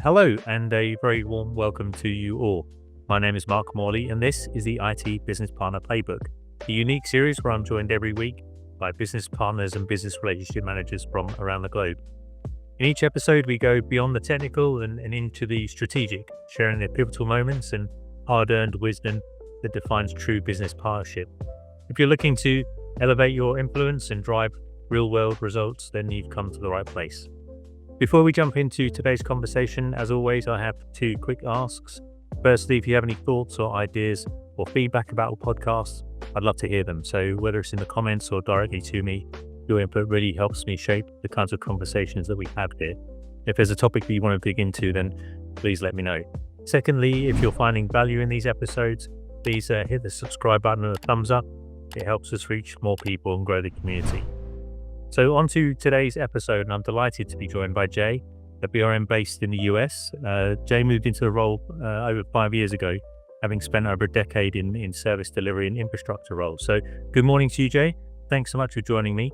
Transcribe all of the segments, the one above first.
Hello, and a very warm welcome to you all. My name is Mark Morley, and this is the IT Business Partner Playbook, a unique series where I'm joined every week by business partners and business relationship managers from around the globe. In each episode, we go beyond the technical and into the strategic, sharing the pivotal moments and hard-earned wisdom that defines true business partnership. If you're looking to elevate your influence and drive real-world results, then you've come to the right place. Before we jump into today's conversation, as always, I have two quick asks. Firstly, if you have any thoughts or ideas or feedback about our podcasts, I'd love to hear them. So whether it's in the comments or directly to me, your input really helps me shape the kinds of conversations that we have here. If there's a topic that you want to dig into, then please let me know. Secondly, if you're finding value in these episodes, please hit the subscribe button and a thumbs up. It helps us reach more people and grow the community. So on to today's episode, and I'm delighted to be joined by Jay, a BRM based in the US. Jay moved into the role over 5 years ago, having spent over a decade in service delivery and infrastructure roles. So good morning to you, Jay. Thanks so much for joining me.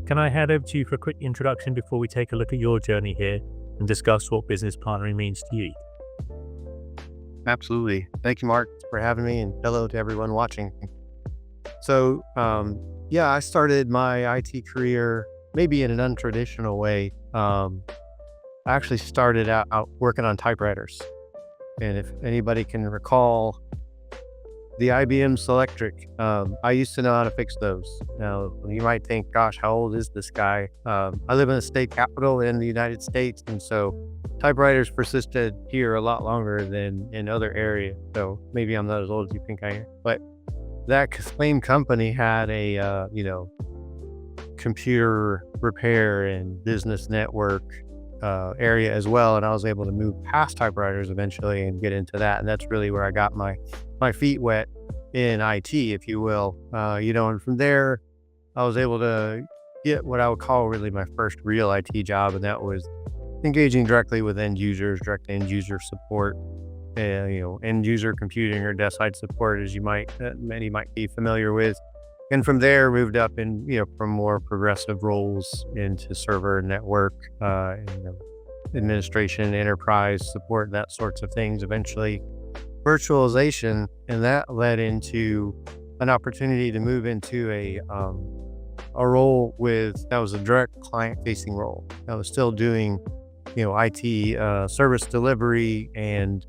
Can I hand over to you for a quick introduction before we take a look at your journey here and discuss what business partnering means to you? Absolutely. Thank you, Mark, for having me, and hello to everyone watching. So, I started my IT career maybe in an untraditional way. I actually started out working on typewriters. And if anybody can recall the IBM Selectric, I used to know how to fix those. Now, you might think, gosh, how old is this guy? I live in a state capital in the United States, and so typewriters persisted here a lot longer than in other areas. So maybe I'm not as old as you think I am. But that same company had a, computer repair and business network area as well. And I was able to move past typewriters eventually and get into that. And that's really where I got my feet wet in IT, if you will. And from there, I was able to get what I would call really my first real IT job. And that was engaging directly with end users, direct end user support, end user computing or desk side support, as many might be familiar with. And from there, moved up from more progressive roles into server, network, administration, enterprise support, that sorts of things. Eventually, virtualization, and that led into an opportunity to move into a role that was a direct client-facing role. I was still doing IT service delivery and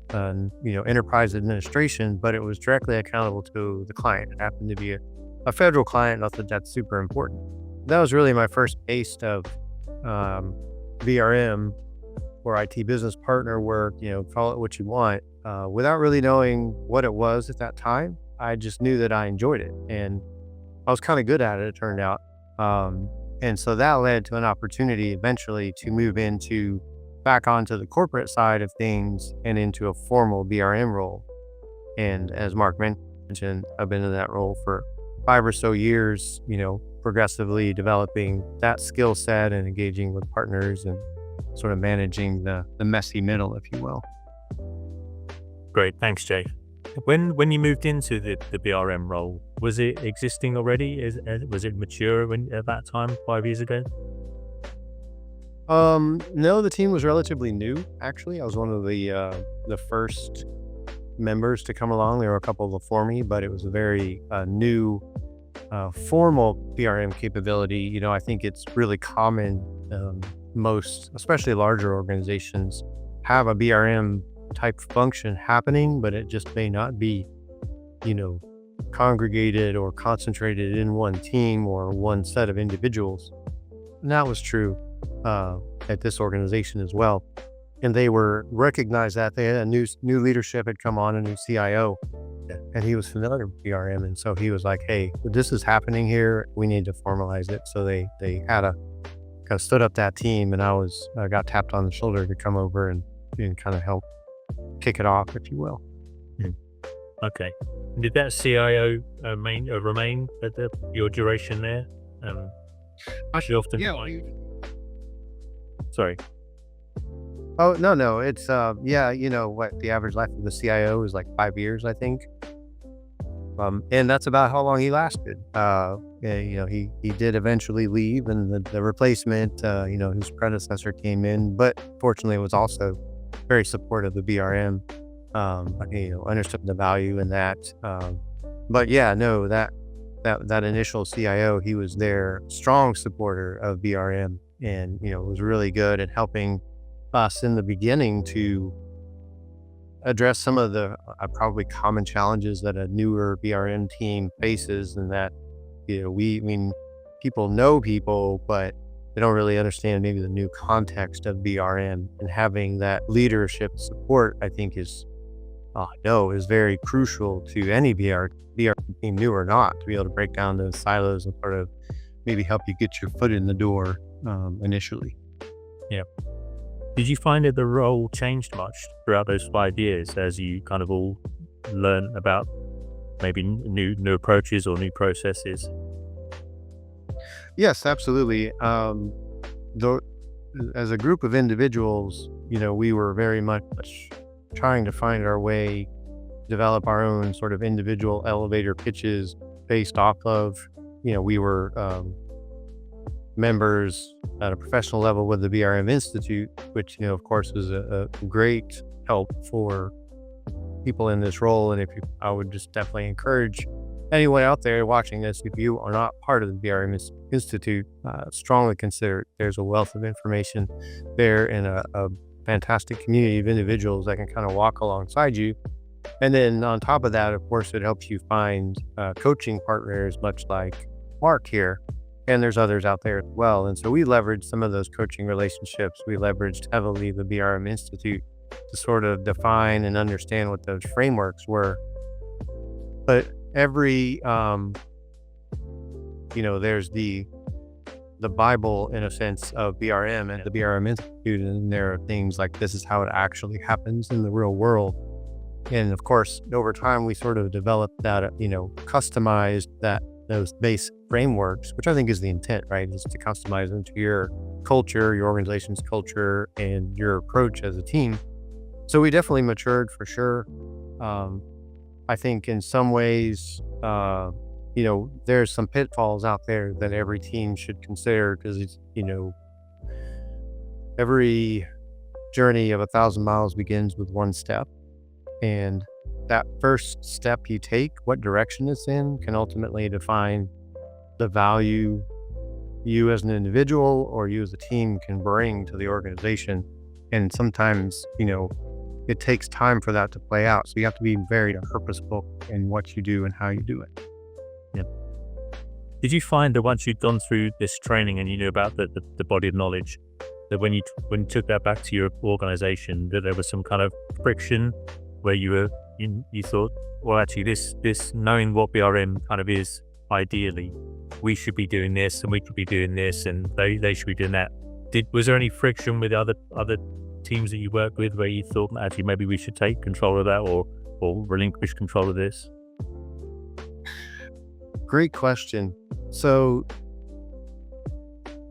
enterprise administration, but it was directly accountable to the client. It happened to be a federal client, not that that's super important. That was really my first taste of BRM or IT business partner work, call it what you want, without really knowing what it was at that time. I just knew that I enjoyed it, and I was kind of good at it, it turned out. And so that led to an opportunity eventually to move back onto the corporate side of things and into a formal BRM role. And as Mark mentioned, I've been in that role for 5 or so years, progressively developing that skill set and engaging with partners and sort of managing the messy middle, if you will. Great. Thanks, Jay. When you moved into the BRM role, was it existing already? Was it mature at that time, 5 years ago? No, the team was relatively new, actually. I was one of the first members to come along. There were a couple before me, but it was a very new, formal BRM capability. I think it's really common. Most, especially larger organizations, have a BRM type function happening, but it just may not be, congregated or concentrated in one team or one set of individuals. And that was true at this organization as well. And they recognized that they had a new leadership had come on, a new CIO, and he was familiar with BRM. And so he was like, hey, this is happening here. We need to formalize it. So they had kind of stood up that team, and I got tapped on the shoulder to come over and kind of help kick it off, if you will. Okay. Did that CIO remain at your duration there? Sorry. Oh, no. It's, what the average life of the CIO is like 5 years, I think. And that's about how long he lasted. He did eventually leave, and the replacement, his predecessor came in, but fortunately it was also very supportive of BRM. Understood the value in that. But yeah, no, that initial CIO, he was their strong supporter of BRM, and was really good at helping us in the beginning to address some of the probably common challenges that a newer BRM team faces, and that people know people, but they don't really understand maybe the new context of BRM, and having that leadership support, I think is very crucial to any BRM team, new or not, to be able to break down those silos and sort of maybe help you get your foot in the door initially. Yeah. Did you find that the role changed much throughout those 5 years as you kind of all learn about maybe new approaches or new processes? Yes, absolutely. Though, as a group of individuals, we were very much trying to find our way, develop our own sort of individual elevator pitches based off of, we were members at a professional level with the BRM Institute, which, of course, is a great help for people in this role. And I would just definitely encourage anyone out there watching this, if you are not part of the BRM Institute, strongly consider it. There's a wealth of information there, and a fantastic community of individuals that can kind of walk alongside you. And then on top of that, of course, it helps you find coaching partners, much like Mark here. And there's others out there as well. And so we leveraged some of those coaching relationships. We leveraged heavily the BRM Institute to sort of define and understand what those frameworks were. But every, there's the Bible, in a sense, of BRM and the BRM Institute. And there are things like, this is how it actually happens in the real world. And of course, over time, we sort of developed that, customized those base frameworks, which I think is the intent, right? Is to customize them to your culture, your organization's culture, and your approach as a team. So we definitely matured for sure. I think in some ways, there's some pitfalls out there that every team should consider, because it's, every journey of 1,000 miles begins with one step. And that first step you take, what direction it's in, can ultimately define the value you as an individual or you as a team can bring to the organization. And sometimes, it takes time for that to play out. So you have to be very purposeful in what you do and how you do it. Yeah. Did you find that once you'd gone through this training and you knew about the body of knowledge, that when you took that back to your organization, that there was some kind of friction where you thought, well, actually this knowing what BRM kind of is, ideally, we should be doing this and we could be doing this and they should be doing that. Was there any friction with other teams that you work with where you thought, actually, maybe we should take control of that or relinquish control of this? Great question. So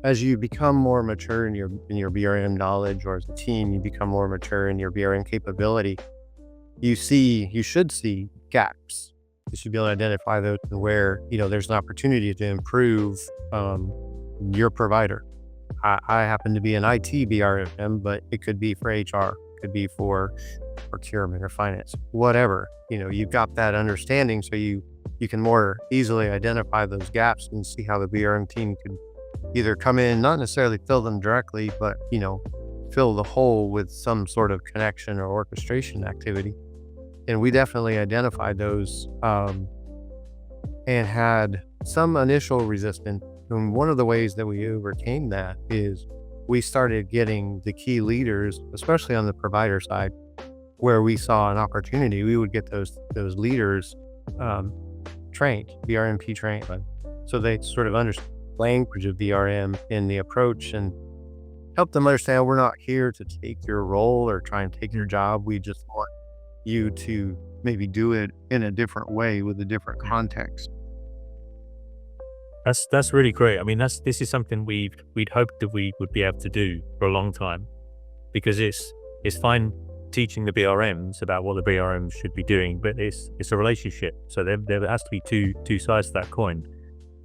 as you become more mature in your BRM knowledge, or as a team, you become more mature in your BRM capability, you should see gaps. You should be able to identify those where, there's an opportunity to improve your provider. I happen to be an IT BRM, but it could be for HR, it could be for procurement or finance, whatever. You've got that understanding, so you can more easily identify those gaps and see how the BRM team could either come in, not necessarily fill them directly, but, fill the hole with some sort of connection or orchestration activity. And we definitely identified those and had some initial resistance. And one of the ways that we overcame that is we started getting the key leaders, especially on the provider side, where we saw an opportunity. We would get those leaders trained, BRMP trained. So they sort of understand the language of BRM and the approach, and help them understand we're not here to take your role or try and take your job. We just want you to maybe do it in a different way with a different context. That's really great. I mean, this is something we'd hoped that we would be able to do for a long time, because it's fine teaching the BRMs about what the BRM should be doing, but it's a relationship. So there has to be two sides to that coin.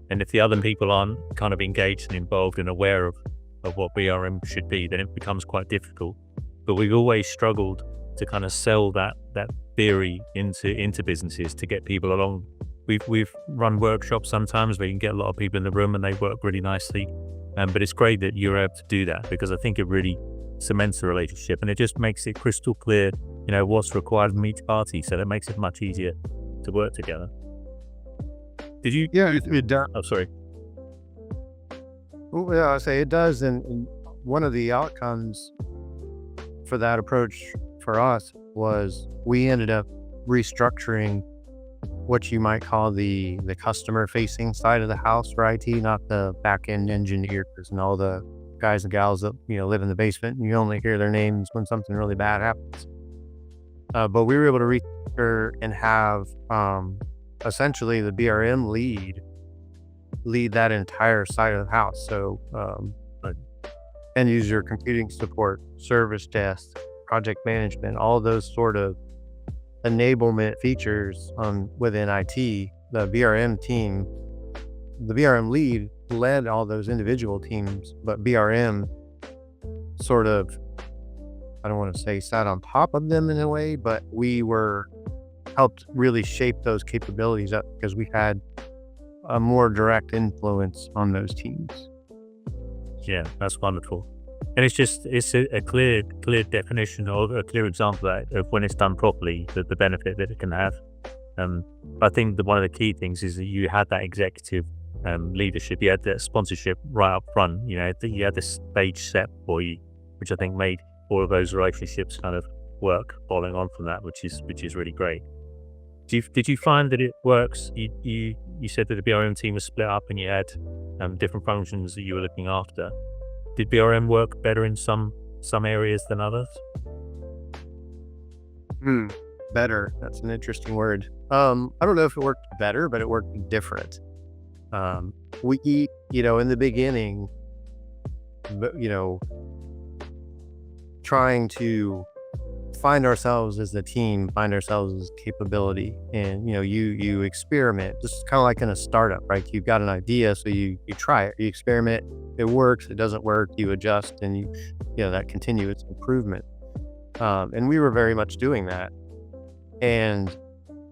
And if the other people aren't kind of engaged and involved and aware of what BRM should be, then it becomes quite difficult. but we've always struggled to kind of sell that theory into businesses to get people along. We've run workshops sometimes where you can get a lot of people in the room and they work really nicely. But it's great that you're able to do that, because I think it really cements the relationship and it just makes it crystal clear, what's required from each party. So that makes it much easier to work together. Did you? Yeah, it does. Oh, sorry. Well, yeah, I say it does. And one of the outcomes for that approach for us was we ended up restructuring what you might call the customer facing side of the house for IT, not the back end engineers and all the guys and gals that live in the basement and you only hear their names when something really bad happens. But we were able to restructure and have essentially the BRM lead that entire side of the house. So end user computing support, service desk, project management, all those sort of enablement features within IT. The BRM team, the BRM lead led all those individual teams, but BRM sort of, I don't want to say sat on top of them in a way, but we helped really shape those capabilities up because we had a more direct influence on those teams. Yeah, that's wonderful. And it's a clear definition or a clear example of when it's done properly, the benefit that it can have. I think that one of the key things is that you had that executive leadership, you had that sponsorship right up front, you had the stage set for you, which I think made all of those relationships kind of work following on from that, which is really great. Did you find that it works? You said that the BRM team was split up and you had different functions that you were looking after. Did BRM work better in some areas than others? Better. That's an interesting word. I don't know if it worked better, but it worked different. We, in the beginning, trying to find ourselves as a team, find ourselves as capability, and you experiment, just kind of like in a startup, right? You've got an idea, so you try it, you experiment, it works, it doesn't work, you adjust, and you that continuous improvement. And we were very much doing that, and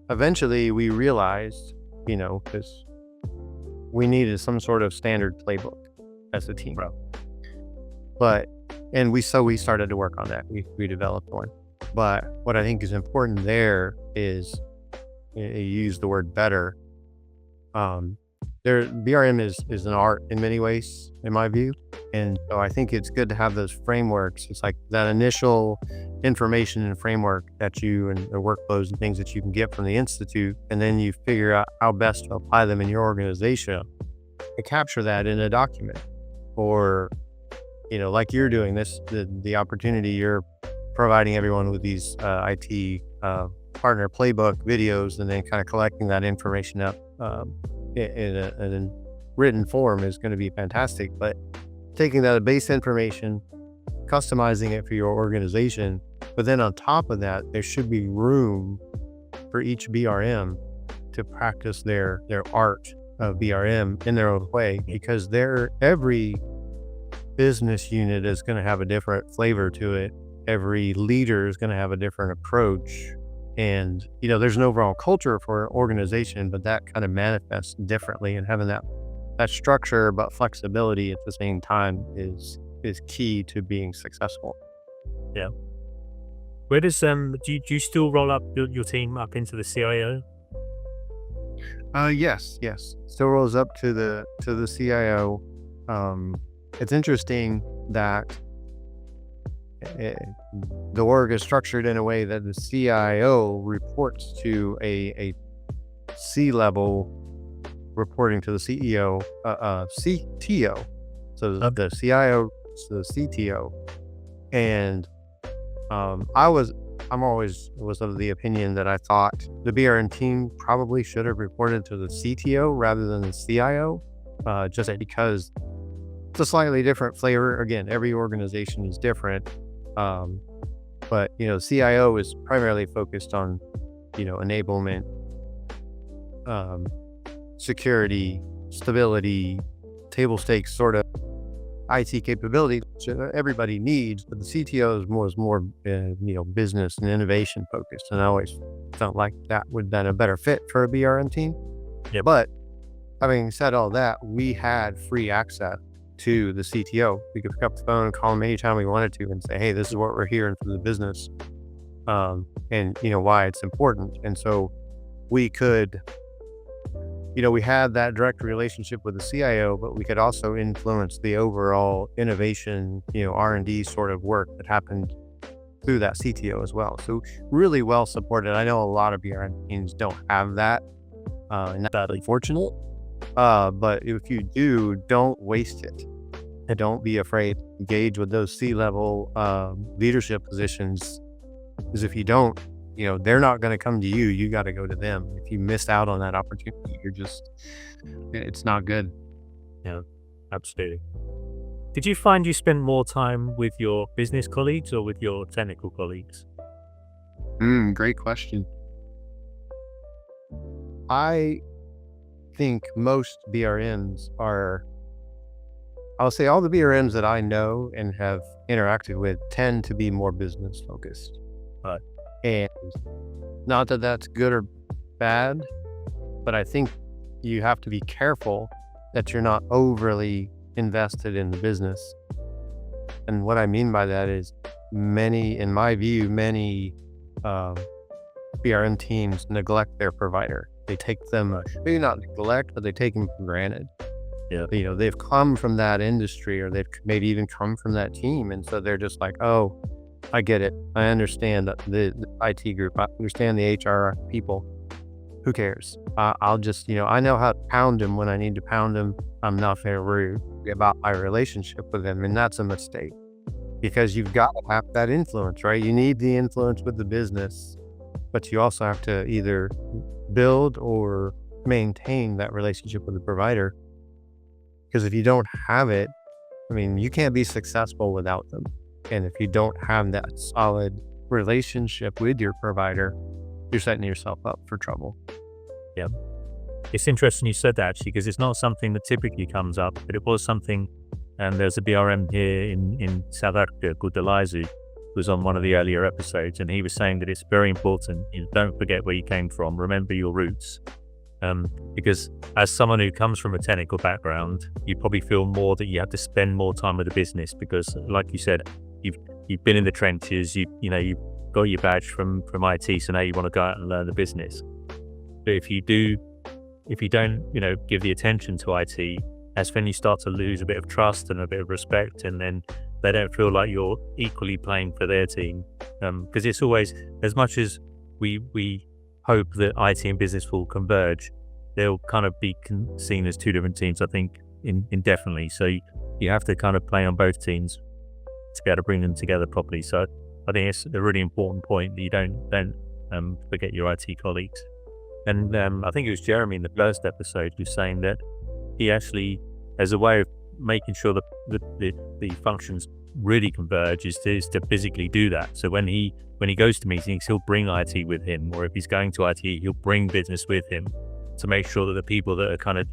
eventually we realized, because we needed some sort of standard playbook as a team. And we started to work on that. We developed one. But what I think is important there is, you use the word better. BRM is an art in many ways, in my view. And so I think it's good to have those frameworks. It's like that initial information and framework that and the workflows and things that you can get from the Institute. And then you figure out how best to apply them in your organization and capture that in a document. Or, like you're doing this, the opportunity you're providing everyone with these IT partner playbook videos, and then kind of collecting that information up in a written form is going to be fantastic. But taking that base information, customizing it for your organization, but then on top of that, there should be room for each BRM to practice their art of BRM in their own way, because every business unit is going to have a different flavor to it. Every leader is going to have a different approach. And, there's an overall culture for an organization, but that kind of manifests differently. And having that structure, but flexibility at the same time is key to being successful. Yeah. Where does, do you still roll up your team up into the CIO? Yes. Still rolls up to the CIO. It's interesting that the org is structured in a way that the CIO reports to a C-level reporting to the CEO, CTO. So the CIO to the CTO. And I'm always was of the opinion that I thought the BRM team probably should have reported to the CTO rather than the CIO, just because it's a slightly different flavor. Again, every organization is different. But CIO is primarily focused on, enablement, security, stability, table stakes sort of IT capability, which everybody needs, but the CTO is more business and innovation focused. And I always felt like that would been a better fit for a BRM team. Yeah. But having said all that, we had free access to the CTO. We could pick up the phone and call him anytime we wanted to and say, hey, this is what we're hearing from the business, and why it's important. And so we could, we had that direct relationship with the CIO, but we could also influence the overall innovation, R&D sort of work that happened through that CTO as well. So really well supported. I know a lot of BRM teams don't have that, and that's badly fortunate. But if you do, don't waste it. And don't be afraid to engage with those C-level leadership positions, because if you don't, they're not going to come to you. You got to go to them. If you missed out on that opportunity, it's not good. Yeah, absolutely. Did you find you spent more time with your business colleagues or with your technical colleagues? Great question. I think most BRMs I'll say all the BRMs that I know and have interacted with tend to be more business focused. Right. And not that that's good or bad, but I think you have to be careful that you're not overly invested in the business. And what I mean by that is in my view, many BRM teams neglect their provider. They take them, maybe not neglect, but they take them for granted. Yeah. They've come from that industry, or they've maybe even come from that team. And so they're just like, oh, I get it. I understand the IT group. I understand the HR people. Who cares? I'll just, I know how to pound them when I need to pound them. I'm not very worried about my relationship with them. And that's a mistake, because you've got to have that influence, right? You need the influence with the business, but you also have to either build or maintain that relationship with the provider. Because if you don't have it, you can't be successful without them. And if you don't have that solid relationship with your provider, you're setting yourself up for trouble. Yeah. It's interesting you said that, actually, because it's not something that typically comes up, but it was something. And there's a BRM here in South Africa called Delizu, who was on one of the earlier episodes. And he was saying that it's very important. Don't forget where you came from. Remember your roots. Because as someone who comes from a technical background, you probably feel more that you have to spend more time with the business, because like you said, you've been in the trenches, you've got your badge from IT, so now you want to go out and learn the business. But if you don't give the attention to IT, that's when you start to lose a bit of trust and a bit of respect, and then they don't feel like you're equally playing for their team. Because it's always, as much as we hope that IT and business will converge, they'll kind of be seen as two different teams, I think, indefinitely. So you have to kind of play on both teams to be able to bring them together properly. So I think it's a really important point that you don't forget your IT colleagues. And I think it was Jeremy in the first episode who was saying that he actually, as a way of making sure that the functions really converge, is to physically do that. So when he goes to meetings, he'll bring IT with him, or if he's going to IT, he'll bring business with him to make sure that the people that are kind of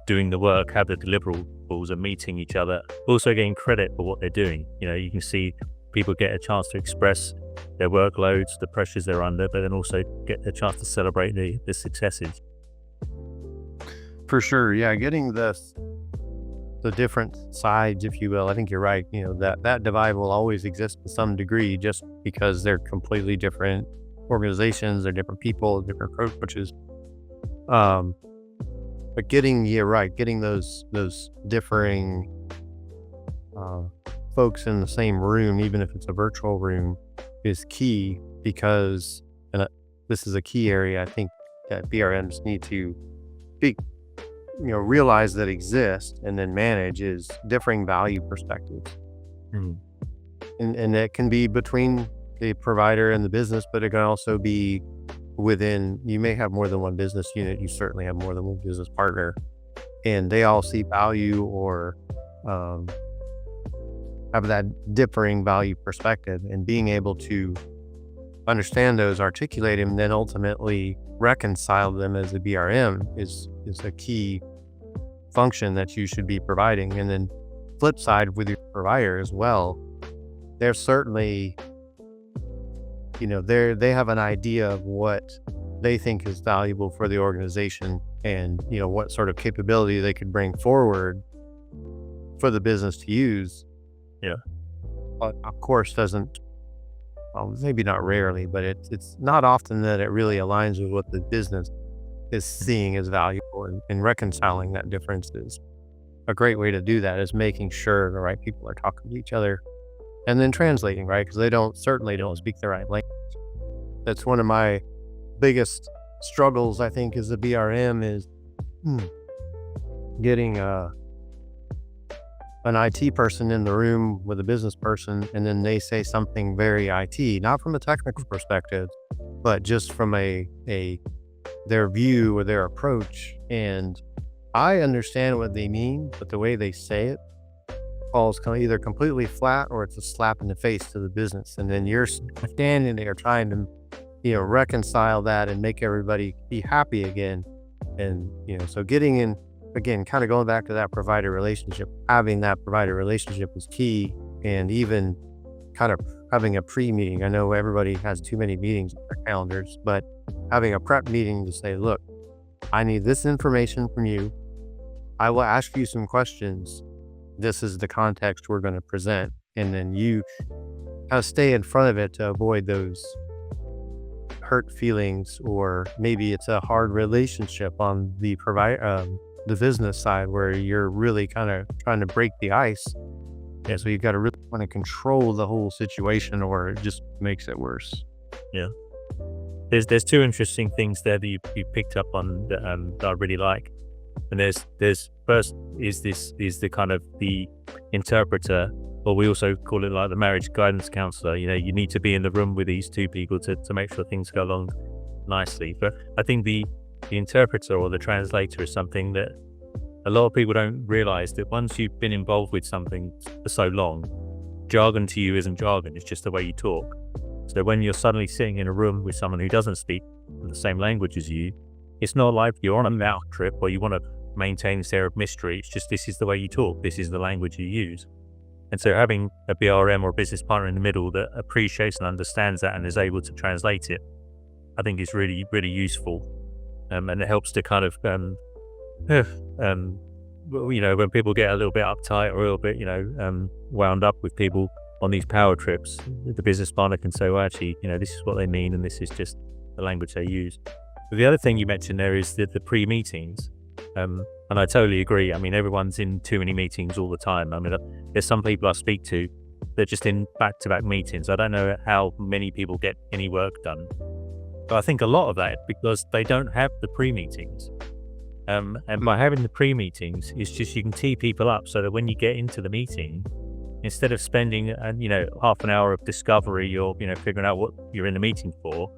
doing the work have the deliverables, are meeting each other, also getting credit for what they're doing. You can see people get a chance to express their workloads, the pressures they're under, but then also get a chance to celebrate the successes. For sure. Yeah. Getting the different sides, if you will. I think you're right. That divide will always exist to some degree, just because they're completely different organizations, they're different people, different approaches. But getting those differing folks in the same room, even if it's a virtual room, is key, because, and this is a key area I think that BRMs need to be, realize that exist and then manage, is differing value perspectives. And that can be between the provider and the business, but it can also be within. You may have more than one business unit, you certainly have more than one business partner, and they all see value, or have that differing value perspective, and being able to understand those, articulate them, and then ultimately reconcile them as a BRM is a key function that you should be providing. And then flip side with your provider as well, they're certainly, they have an idea of what they think is valuable for the organization and, what sort of capability they could bring forward for the business to use. Yeah. But of course doesn't, well, maybe not rarely, but it's not often that it really aligns with what the business is seeing as valuable, and reconciling that difference is a great way to do that, is making sure the right people are talking to each other and then translating, right? Because they certainly don't speak the right language. That's one of my biggest struggles, I think, as a BRM is getting an IT person in the room with a business person, and then they say something very IT, not from a technical perspective, but just from their view or their approach. And I understand what they mean, but the way they say it falls either completely flat or it's a slap in the face to the business. And then you're standing there trying to, reconcile that and make everybody be happy again. And, so getting in, again, kind of going back to that provider relationship, having that provider relationship is key. And even kind of having a pre-meeting. I know everybody has too many meetings on their calendars, but having a prep meeting to say, look, I need this information from you. I will ask you some questions. This is the context we're going to present. And then you kind of stay in front of it to avoid those hurt feelings, or maybe it's a hard relationship on the the business side where you're really kind of trying to break the ice. Yeah, so you've got to really want to control the whole situation, or it just makes it worse. Yeah. There's two interesting things there that you picked up on that I really like. And there's first is the kind of the interpreter, or we also call it like the marriage guidance counselor. You need to be in the room with these two people to make sure things go along nicely. But I think the interpreter or the translator is something that a lot of people don't realize, that once you've been involved with something for so long, jargon to you isn't jargon, it's just the way you talk. So when you're suddenly sitting in a room with someone who doesn't speak the same language as you, it's not like you're on a mouth trip or you want to maintain this air of mystery. It's just, this is the way you talk, this is the language you use. And so having a BRM or a business partner in the middle that appreciates and understands that and is able to translate it, I think is really, really useful. And it helps to kind of, when people get a little bit uptight or a little bit, wound up with people on these power trips, the business partner can say, well, actually, this is what they mean and this is just the language they use. But the other thing you mentioned there is the pre-meetings. And I totally agree. I mean, everyone's in too many meetings all the time. I mean, there's some people I speak to that are just in back-to-back meetings. I don't know how many people get any work done. But I think a lot of that because they don't have the pre-meetings. And by having the pre-meetings, it's just you can tee people up so that when you get into the meeting, instead of spending half an hour of discovery or figuring out what you're in the meeting for,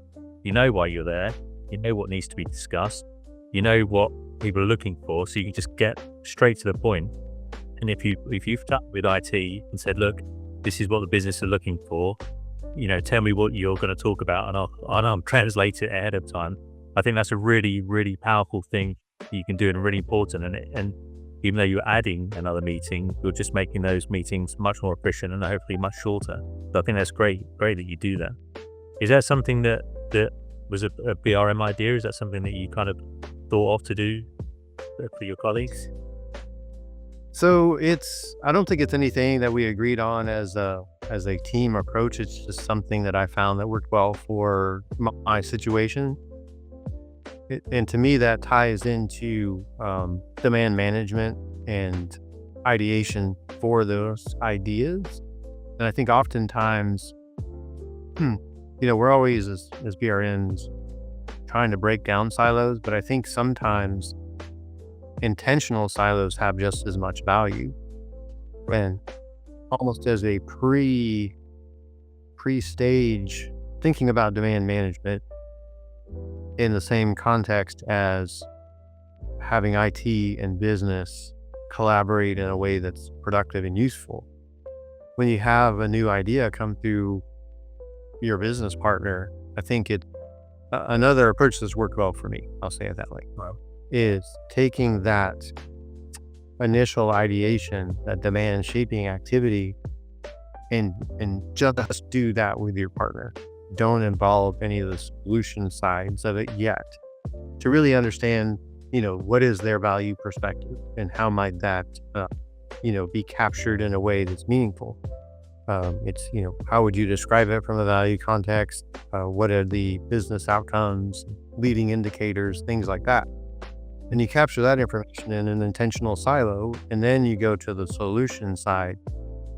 you know why you're there, you know what needs to be discussed, you know what people are looking for, so you can just get straight to the point. And if you've talked with IT and said, look, this is what the business are looking for, tell me what you're going to talk about, and I'll translate it ahead of time. I think that's a really, really powerful thing you can do and really important. And even though you're adding another meeting, you're just making those meetings much more efficient and hopefully much shorter. So I think that's great that you do that. Is that something that was a BRM idea? Is that something that you kind of thought of to do for your colleagues? So I don't think it's anything that we agreed on as a team approach. It's just something that I found that worked well for my situation. And to me, that ties into demand management and ideation for those ideas. And I think oftentimes, we're always as BRMs trying to break down silos, but I think sometimes intentional silos have just as much value, and almost as a pre-stage thinking about demand management in the same context as having IT and business collaborate in a way that's productive and useful. When you have a new idea come through your business partner, I think another approach that's worked well for me, I'll say it that way, is taking that initial ideation, that demand shaping activity, and just do that with your partner. Don't involve any of the solution sides of it yet, to really understand, what is their value perspective and how might that, be captured in a way that's meaningful. It's, how would you describe it from a value context? What are the business outcomes, leading indicators, things like that. And you capture that information in an intentional silo, and then you go to the solution side.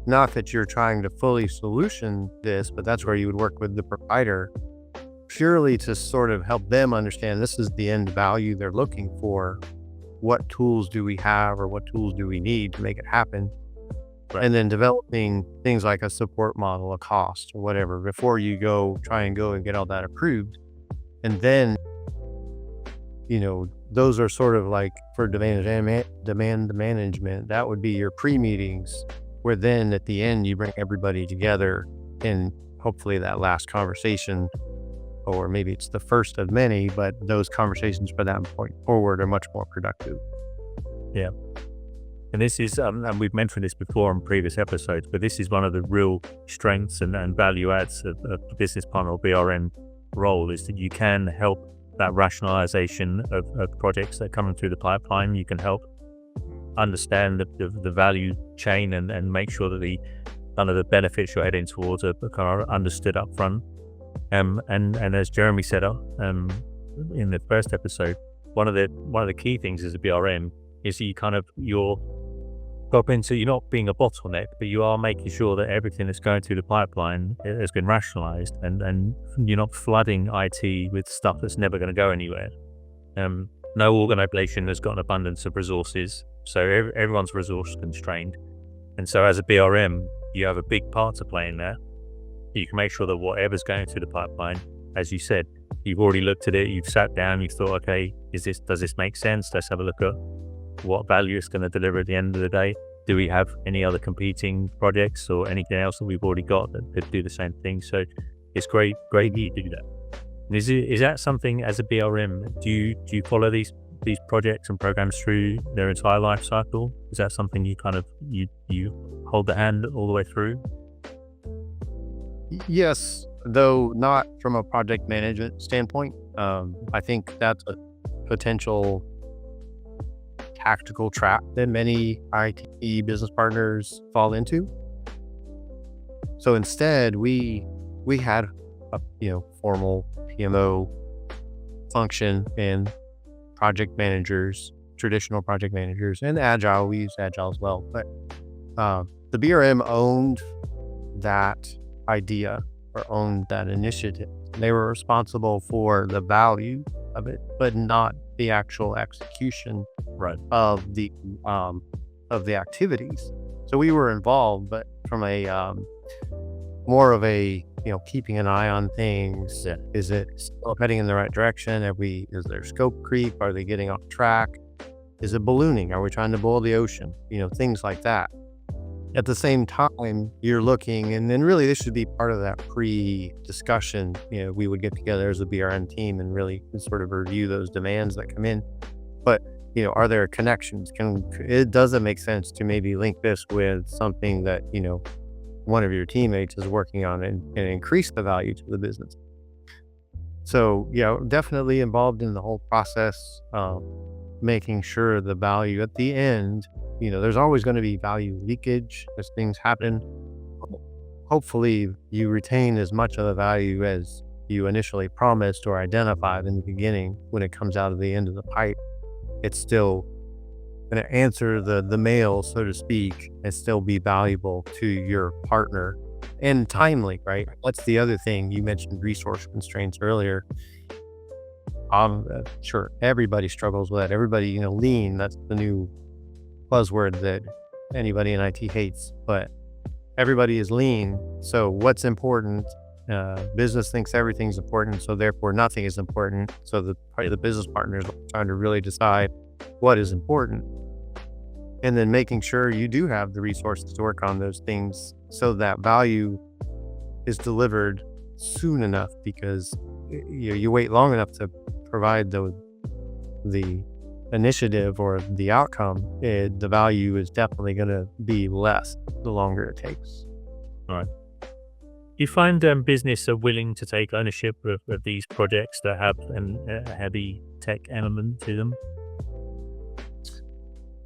Not that you're trying to fully solution this, but that's where you would work with the provider, purely to sort of help them understand this is the end value they're looking for. What tools do we have, or what tools do we need to make it happen? Right. And then developing things like a support model, a cost, or whatever, before you try and get all that approved. And then, those are sort of like for demand management, that would be your pre-meetings, where then at the end you bring everybody together, and hopefully that last conversation, or maybe it's the first of many, but those conversations from that point forward are much more productive. Yeah. And this is, and we've mentioned this before in previous episodes, but this is one of the real strengths and value adds of the business partner or BRM role, is that you can help that rationalization of projects that are coming through the pipeline. You can help understand the value chain and make sure that the benefits you're heading towards are kind of understood up front. And as Jeremy said in the first episode, one of the key things as a BRM is that you're open to, you're not being a bottleneck, but you are making sure that everything that's going through the pipeline has been rationalized, and you're not flooding IT with stuff that's never going to go anywhere. No organization has got an abundance of resources, so everyone's resource constrained. And so as a BRM, you have a big part to play in there. You can make sure that whatever's going through the pipeline, as you said, you've already looked at it, you've sat down, you've thought, okay, does this make sense? Let's have a look at what value it's going to deliver at the end of the day. Do we have any other competing projects or anything else that we've already got that do the same thing? So it's great you do that. And is that something as a BRM, do you follow these projects and programs through their entire life cycle? Is that something you hold the hand all the way through? Yes, though not from a project management standpoint. I think that's a potential tactical trap that many IT business partners fall into. So instead, we had a formal PMO function and project managers, traditional project managers, and Agile. We use Agile as well, but the BRM owned that idea, or owned that initiative. They were responsible for the value of it, but not the actual execution of the activities. So we were involved, but from a more of a keeping an eye on things. Yeah. Is it still heading in the right direction? Is there scope creep? Are they getting off track? Is it ballooning? Are we trying to boil the ocean? Things like that. At the same time, you're looking, and then really this should be part of that pre-discussion. We would get together as a BRM team and really sort of review those demands that come in. But, are there connections? Does it make sense to maybe link this with something that, one of your teammates is working on and increase the value to the business? So, definitely involved in the whole process, making sure the value at the end, there's always going to be value leakage as things happen. Hopefully you retain as much of the value as you initially promised or identified in the beginning. When it comes out of the end of the pipe, it's still going to answer the mail, so to speak, and still be valuable to your partner and timely, right? What's the other thing? You mentioned resource constraints earlier. Sure, everybody struggles with that. Everybody, lean, that's the new buzzword that anybody in IT hates, but everybody is lean. So what's important? Business thinks everything's important, so therefore nothing is important. So the business partners are trying to really decide what is important, and then making sure you do have the resources to work on those things so that value is delivered soon enough, because you wait long enough to provide the initiative or the outcome, the value is definitely going to be less the longer it takes. Right. You find business are willing to take ownership of these projects that have a heavy tech element to them?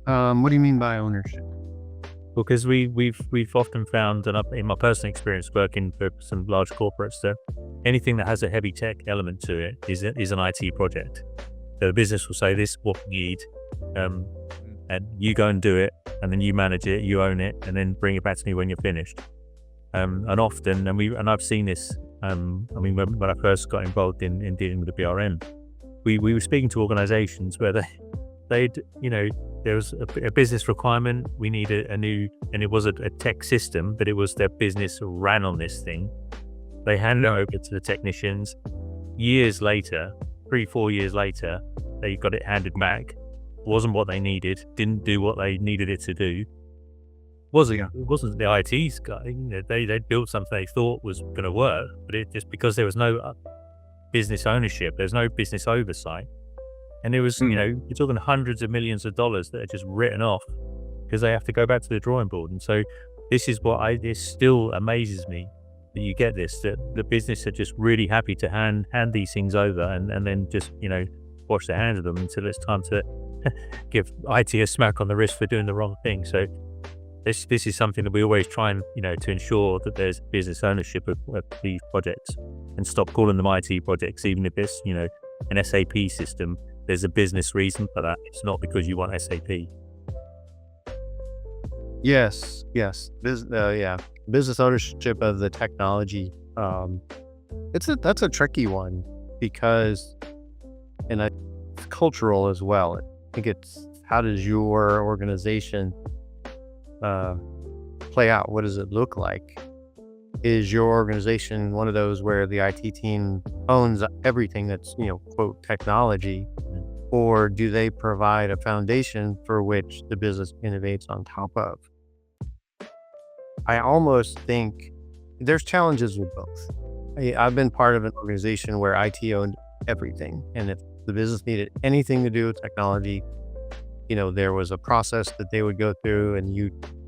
What do you mean by ownership? Because we've often found, and in my personal experience working for some large corporates, that anything that has a heavy tech element to it is an IT project. The business will say, "This is what we need," and you go and do it, and then you manage it, you own it, and then bring it back to me when you're finished. And often, I've seen this. When I first got involved in dealing with the BRM, we were speaking to organisations where there was a business requirement. We needed a new, and it was a tech system, but it was their business ran on this thing. They handed it over to the technicians. Years later, 3-4 years later, they got it handed back. Wasn't what they needed. Didn't do what they needed it to do. It wasn't the IT's guy. They built something they thought was going to work, but it just because there was no business ownership, there's no business oversight. And it was, you're talking hundreds of millions of dollars that are just written off because they have to go back to the drawing board. And so this is it still amazes me that you get this, that the business are just really happy to hand these things over and then just, wash their hands of them until it's time to give IT a smack on the wrist for doing the wrong thing. So this is something that we always try and, to ensure that there's business ownership of these projects and stop calling them IT projects, even if it's, an SAP system. There's a business reason for that. It's not because you want SAP. Yes. Business ownership of the technology. That's a tricky one because, and it's cultural as well. I think it's how does your organization play out? What does it look like? Is your organization one of those where the IT team owns everything that's, quote, technology? Or do they provide a foundation for which the business innovates on top of? I almost think there's challenges with both. I've been part of an organization where IT owned everything. And if the business needed anything to do with technology, there was a process that they would go through, and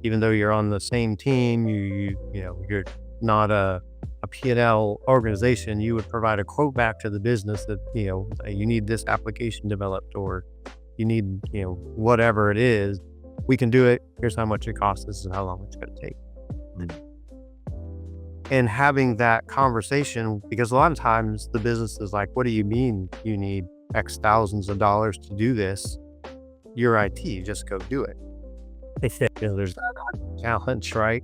even though you're on the same team, you're not a P&L organization, you would provide a quote back to the business that, you need this application developed, or you need, whatever it is, we can do it. Here's how much it costs. This is how long it's going to take. And having that conversation, because a lot of times the business is like, what do you mean you need X thousands of dollars to do this? You're IT, just go do it. There's that challenge, right?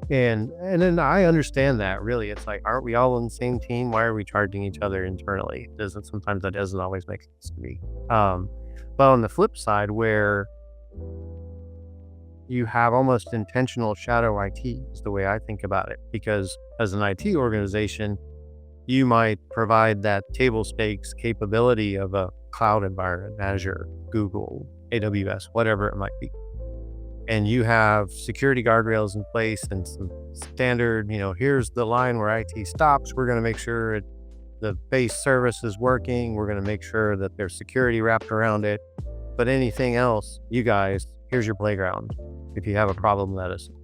And then I understand that, really. It's like, aren't we all on the same team? Why are we charging each other internally? Sometimes that doesn't always make sense to me. But on the flip side, where you have almost intentional shadow IT is the way I think about it. Because as an IT organization, you might provide that table stakes capability of a cloud environment, Azure, Google, AWS, whatever it might be. And you have security guardrails in place and some standard, here's the line where IT stops. We're going to make sure the base service is working. We're going to make sure that there's security wrapped around it. But anything else, you guys, here's your playground. If you have a problem, let us know.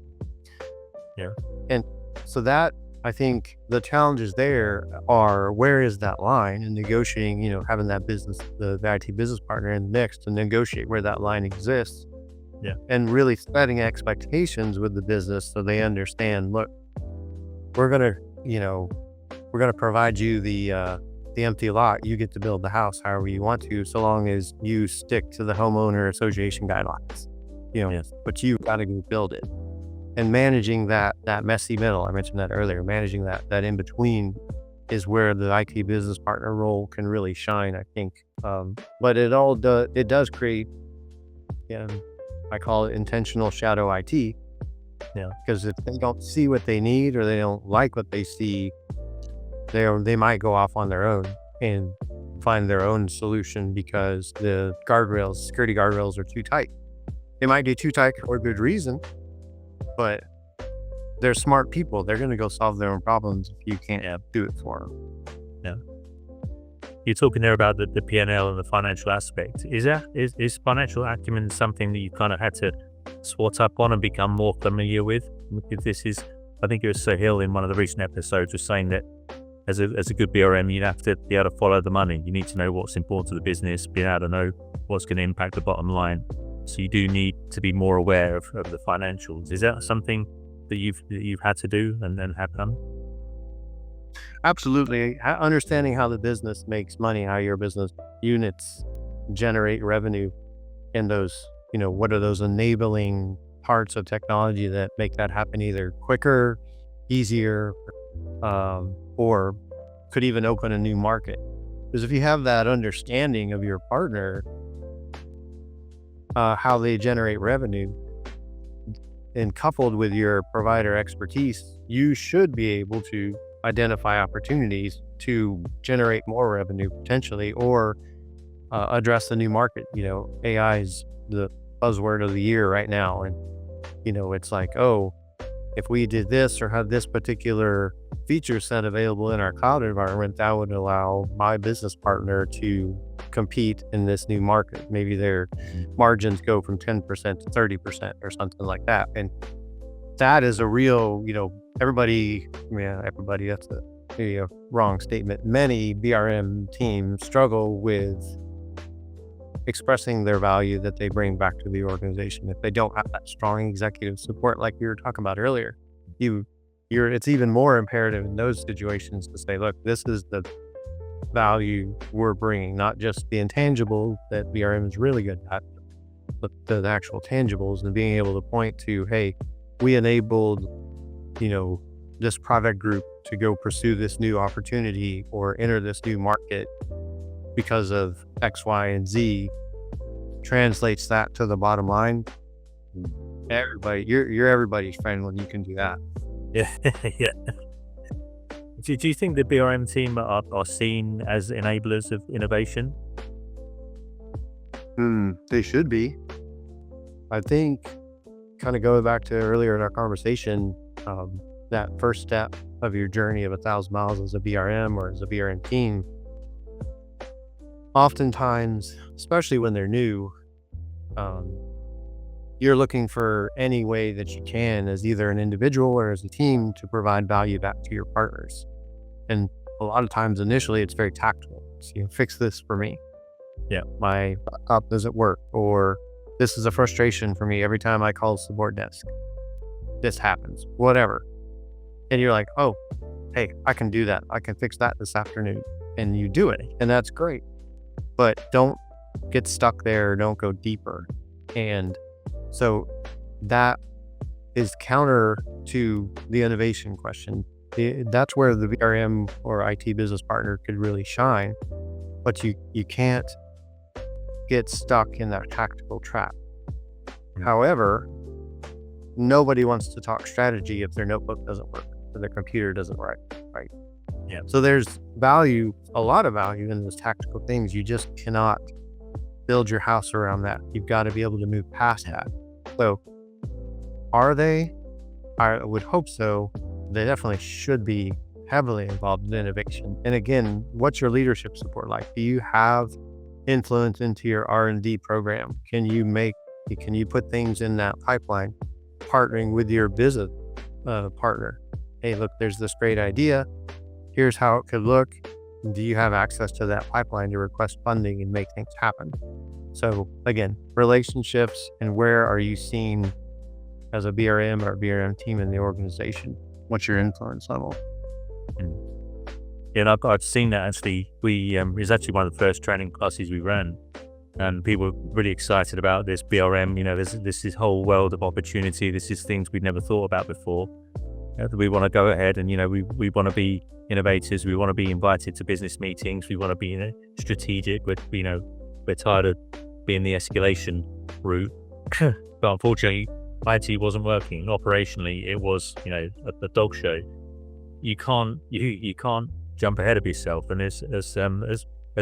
Yeah. And so that, I think the challenges there are, where is that line, and negotiating, having that business, the IT business partner in the mix to negotiate where that line exists. Yeah. And really setting expectations with the business so they understand, look, we're going to provide you the empty lot. You get to build the house however you want to, so long as you stick to the homeowner association guidelines, Yes. But you've got to go build it. And managing that messy middle, I mentioned that earlier, managing that in between is where the IT business partner role can really shine, I think. But it does create, I call it intentional shadow IT. Yeah. Because if they don't see what they need, or they don't like what they see, they might go off on their own and find their own solution because the security guardrails are too tight. They might be too tight for a good reason, but they're smart people. They're going to go solve their own problems if you can't do it for them. Yeah. you're talking there about the P&L and the financial aspect. Is financial acumen something that you kind of had to swat up on and become more familiar with? If this is, I think it was Sahil in one of the recent episodes was saying that as a good BRM, you have to be able to follow the money. You need to know what's important to the business, be able to know what's going to impact the bottom line. So you do need to be more aware of the financials. Is that something that you've had to do and have done? Absolutely. Understanding how the business makes money, how your business units generate revenue, and those, what are those enabling parts of technology that make that happen either quicker, easier, or could even open a new market. Because if you have that understanding of your partner, how they generate revenue, and coupled with your provider expertise, you should be able to identify opportunities to generate more revenue potentially, or address the new market. AI is the buzzword of the year right now. And, it's like, oh, if we did this or had this particular feature set available in our cloud environment, that would allow my business partner to compete in this new market. Maybe their margins go from 10% to 30% or something like that. And that is a real, everybody, that's maybe a wrong statement. Many BRM teams struggle with expressing their value that they bring back to the organization. If they don't have that strong executive support, like we were talking about earlier, it's even more imperative in those situations to say, look, this is the value we're bringing, not just the intangible that BRM is really good at, but the actual tangibles, and being able to point to, hey, we enabled, this product group to go pursue this new opportunity or enter this new market because of X, Y, and Z, translates that to the bottom line. Everybody, you're everybody's friend when you can do that. Yeah, yeah. Do you think the BRM team are seen as enablers of innovation? They should be. I think, kind of going back to earlier in our conversation, that first step of your journey of 1,000 miles as a BRM or as a BRM team, oftentimes, especially when they're new, you're looking for any way that you can, as either an individual or as a team, to provide value back to your partners. And a lot of times, initially, it's very tactical. So, fix this for me. Yeah, my laptop doesn't work, or this is a frustration for me every time I call the support desk. This happens, whatever. And you're like, oh, hey, I can do that. I can fix that this afternoon. And you do it, and that's great. But don't get stuck there. Don't go deeper. And so that is counter to the innovation question. That's where the BRM or IT business partner could really shine. But you can't get stuck in that tactical trap. However, nobody wants to talk strategy if their notebook doesn't work or their computer doesn't work, right? Yeah. So there's value, a lot of value in those tactical things. You just cannot build your house around that. You've got to be able to move past that. So are they? I would hope so. They definitely should be heavily involved in innovation. And again, what's your leadership support like? Do you have influence into your R&D program? Can you put things in that pipeline, partnering with your business partner? Hey, look, there's this great idea. Here's how it could look. Do you have access to that pipeline to request funding and make things happen? So again, relationships, and where are you seen as a BRM or BRM team in the organization? What's your influence level? Yeah, and I've seen that actually. It was actually one of the first training classes we ran, and people were really excited about this BRM. This whole world of opportunity. This is things we'd never thought about before. We want to go ahead and we want to be innovators. We want to be invited to business meetings. We want to be strategic. We're tired of being the escalation route. But unfortunately, IT wasn't working. Operationally, it was a dog show. You can't jump ahead of yourself. And as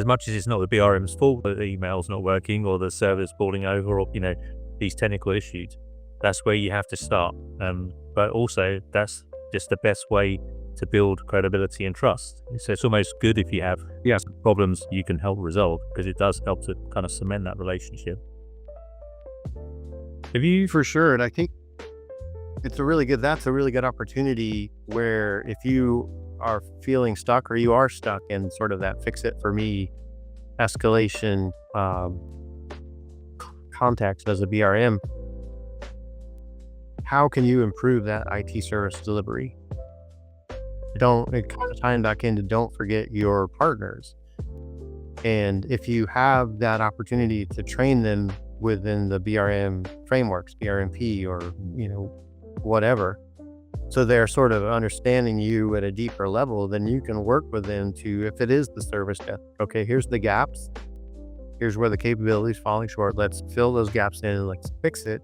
much as it's not the BRM's fault that the email's not working or the server's falling over or these technical issues, that's where you have to start. But also, that's just the best way to build credibility and trust. So it's almost good if you have Yes. problems you can help resolve, because it does help to kind of cement that relationship. Have you For sure. And I think that's a really good opportunity where if you are feeling stuck or you are stuck in sort of that fix it for me escalation context as a BRM, how can you improve that IT service delivery? It kind of tying back into don't forget your partners. And if you have that opportunity to train them within the BRM frameworks, BRMP or, whatever, so they're sort of understanding you at a deeper level, then you can work with them to, if it is the service desk, okay, here's the gaps. Here's where the capability is falling short. Let's fill those gaps in and let's fix it.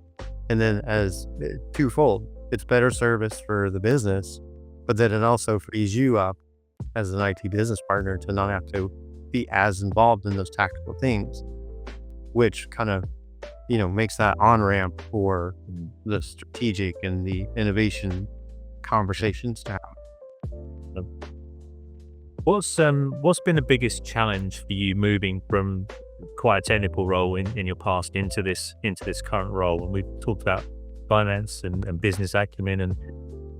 And then as twofold, it's better service for the business, but then it also frees you up as an IT business partner to not have to be as involved in those tactical things, which kind of, makes that on-ramp for the strategic and the innovation conversations to happen. What's been the biggest challenge for you moving from quite a technical role in your past into this current role? And we've talked about finance and business acumen and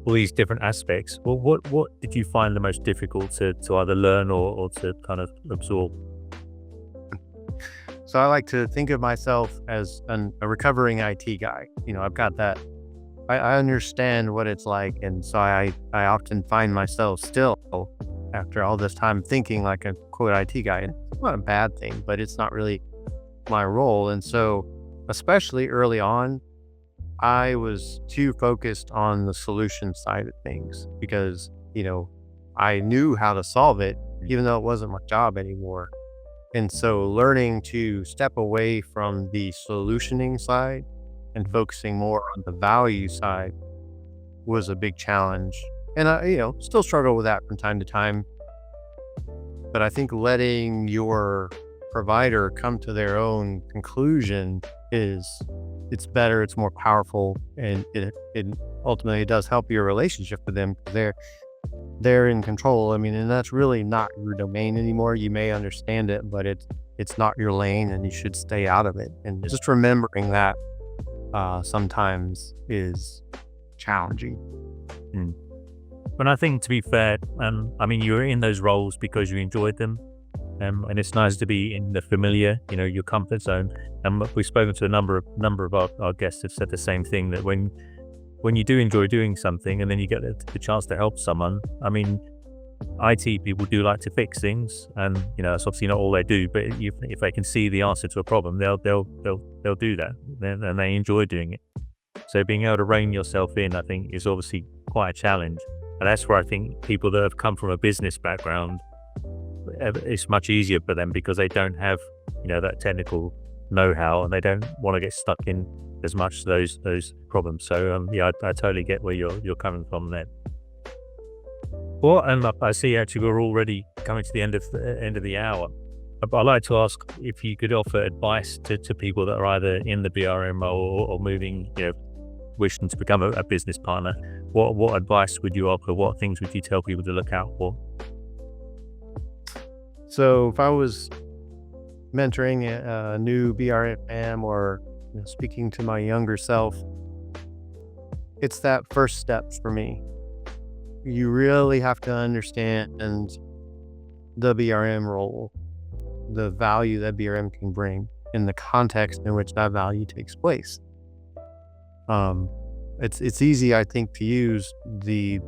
all these different aspects. Well, what did you find the most difficult to either learn or to kind of absorb? So I like to think of myself as a recovering IT guy. I've got that. I understand what it's like, and so I often find myself still, after all this time, thinking like a quote IT guy. And it's not a bad thing, but it's not really my role. And so, especially early on, I was too focused on the solution side of things because, I knew how to solve it, even though it wasn't my job anymore. And so learning to step away from the solutioning side and focusing more on the value side was a big challenge. And I, still struggle with that from time to time. But I think letting your provider come to their own conclusion it's better, it's more powerful, and it ultimately does help your relationship with them. They're in control. I mean, and that's really not your domain anymore. You may understand it, but it's not your lane, and you should stay out of it. And just remembering that sometimes is challenging. But I think, to be fair, you were in those roles because you enjoyed them. And it's nice to be in the familiar, your comfort zone. And we've spoken to a number of our guests have said the same thing, that when you do enjoy doing something and then you get the chance to help someone, IT people do like to fix things, and it's obviously not all they do, but if they can see the answer to a problem, they'll do that, and they enjoy doing it. So being able to rein yourself in, I think, is obviously quite a challenge. And that's where I think people that have come from a business background, it's much easier for them because they don't have that technical know-how, and they don't want to get stuck in as much those problems. So I totally get where you're coming from there. Well, and I see actually we're already coming to the end of the hour. But I'd like to ask if you could offer advice to people that are either in the BRM or moving, wishing to become a business partner. What advice would you offer? What things would you tell people to look out for? So if I was mentoring a new BRM or speaking to my younger self, it's that first step for me. You really have to understand the BRM role, the value that BRM can bring, in the context in which that value takes place. It's easy, I think, to use the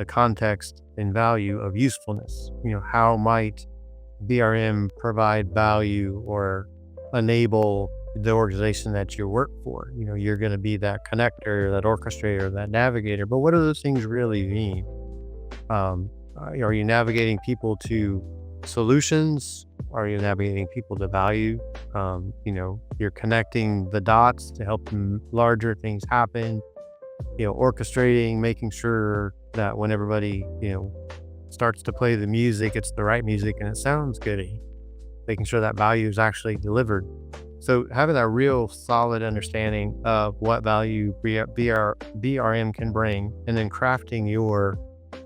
context and value of usefulness. How might BRM provide value or enable the organization that you work for? You're going to be that connector, that orchestrator, that navigator, but what do those things really mean? Are you navigating people to solutions? Are you navigating people to value? You're connecting the dots to help larger things happen, orchestrating, making sure that when everybody, starts to play the music, it's the right music and it sounds good, making sure that value is actually delivered. So having that real solid understanding of what value BRM can bring, and then crafting your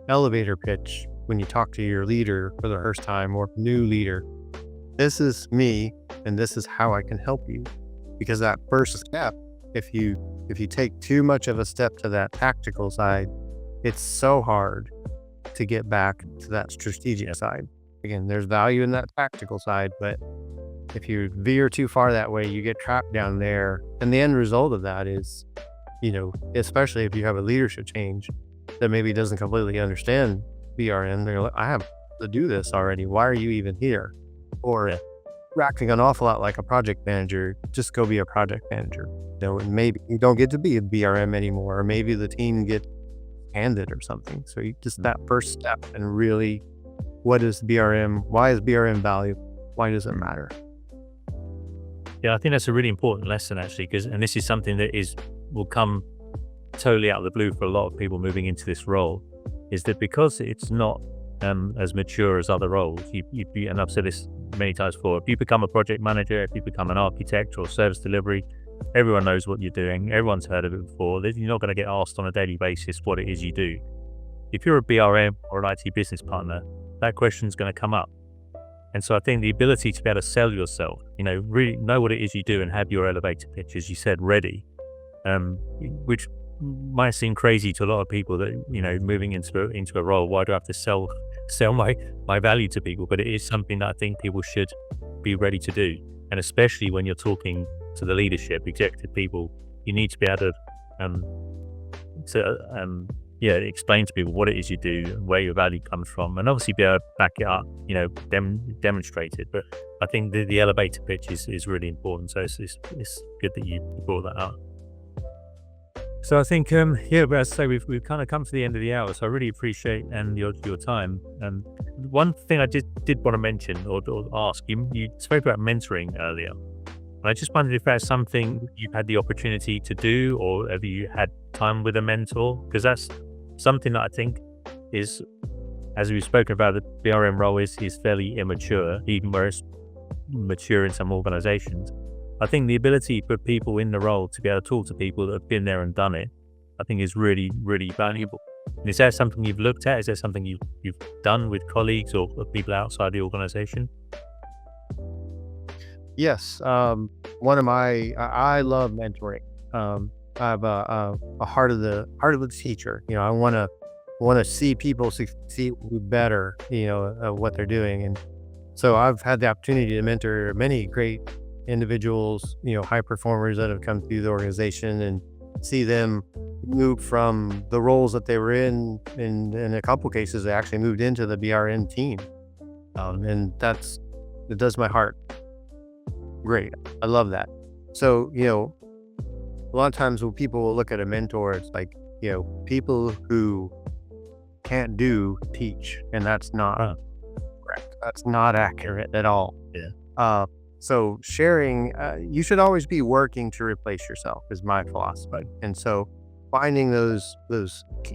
elevator pitch when you talk to your leader for the first time or new leader. This is me, and this is how I can help you. Because that first step, if you take too much of a step to that tactical side, it's so hard to get back to that strategic side. Again, there's value in that tactical side, but if you veer too far that way, you get trapped down there. And the end result of that is, especially if you have a leadership change that maybe doesn't completely understand BRM, they're like, I have to do this already. Why are you even here? Or you're acting an awful lot like a project manager. Just go be a project manager. And maybe you don't get to be a BRM anymore, or maybe the team get handed or something. So you just that first step, and really, what is BRM? Why is BRM valuable? Why does it matter? Yeah, I think that's a really important lesson, actually, and this is something that will come totally out of the blue for a lot of people moving into this role, is that because it's not as mature as other roles, and I've said this many times before, if you become a project manager, if you become an architect or service delivery, everyone knows what you're doing. Everyone's heard of it before. You're not going to get asked on a daily basis what it is you do. If you're a BRM or an IT business partner, that question's going to come up. And so I think the ability to be able to sell yourself, really know what it is you do and have your elevator pitch, as you said, ready, which might seem crazy to a lot of people that, moving into a role, why do I have to sell my value to people? But it is something that I think people should be ready to do. And especially when you're talking to the leadership, executive people, you need to be able to explain to people what it is you do, where your value comes from, and obviously be able to back it up, demonstrate it. But I think the elevator pitch is really important. So it's good that you brought that up. So I think, but as I say, we've kind of come to the end of the hour. So I really appreciate your time. One thing I did want to mention or ask, you spoke about mentoring earlier. And I just wondered if that's something you've had the opportunity to do, or have you had time with a mentor? Because that's something that I think is, as we've spoken about, the BRM role is fairly immature, even where it's mature in some organizations. I think the ability for people in the role to be able to talk to people that have been there and done it, I think is really, really valuable. And is that something you've looked at? Is that something you've done with colleagues or people outside the organization? Yes. I love mentoring. I have a heart of the teacher. I want to see people succeed better, what they're doing. And so I've had the opportunity to mentor many great individuals, high performers that have come through the organization, and see them move from the roles that they were in a couple cases, they actually moved into the BRM team. And it does my heart great. I love that. So, a lot of times when people will look at a mentor, it's like, people who can't teach, and that's not correct. That's not accurate at all. Yeah. So sharing, you should always be working to replace yourself, is my philosophy. And so finding those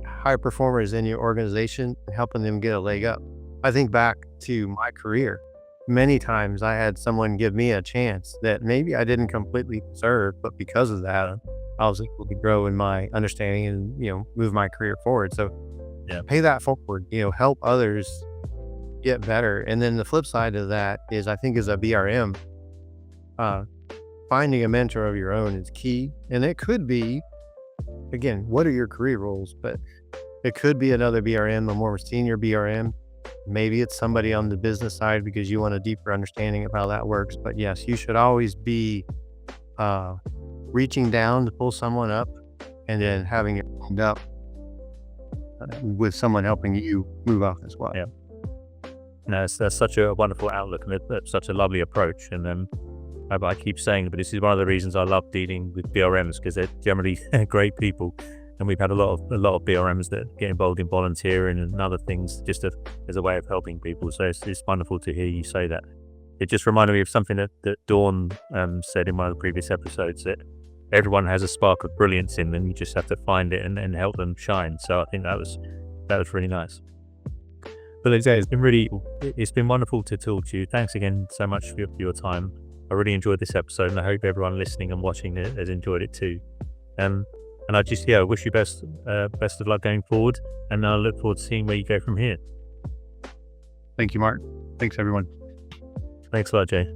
high performers in your organization and helping them get a leg up. I think back to my career. Many times I had someone give me a chance that maybe I didn't completely deserve, but because of that, I was able to grow in my understanding and, move my career forward. So pay that forward, help others get better. And then the flip side of that is, I think, as a BRM, finding a mentor of your own is key. And it could be, again, what are your career roles? But it could be another BRM, a more senior BRM. Maybe it's somebody on the business side because you want a deeper understanding of how that works. But yes, you should always be reaching down to pull someone up, and then having it end up with someone helping you move up as well. Yeah. No, that's such a wonderful outlook, and that's such a lovely approach. And I keep saying, but this is one of the reasons I love dealing with BRMs, because they're generally great people. And we've had a lot of BRMs that get involved in volunteering and other things, just as a way of helping people. So it's wonderful to hear you say that. It just reminded me of something that Dawn said in one of the previous episodes, that everyone has a spark of brilliance in them. You just have to find it and help them shine. So I think that was really nice. But like I say, it's been wonderful to talk to you. Thanks again so much for your time. I really enjoyed this episode, and I hope everyone listening and watching it has enjoyed it too. And I just, wish you best of luck going forward. And I look forward to seeing where you go from here. Thank you, Mark. Thanks, everyone. Thanks a lot, Jay.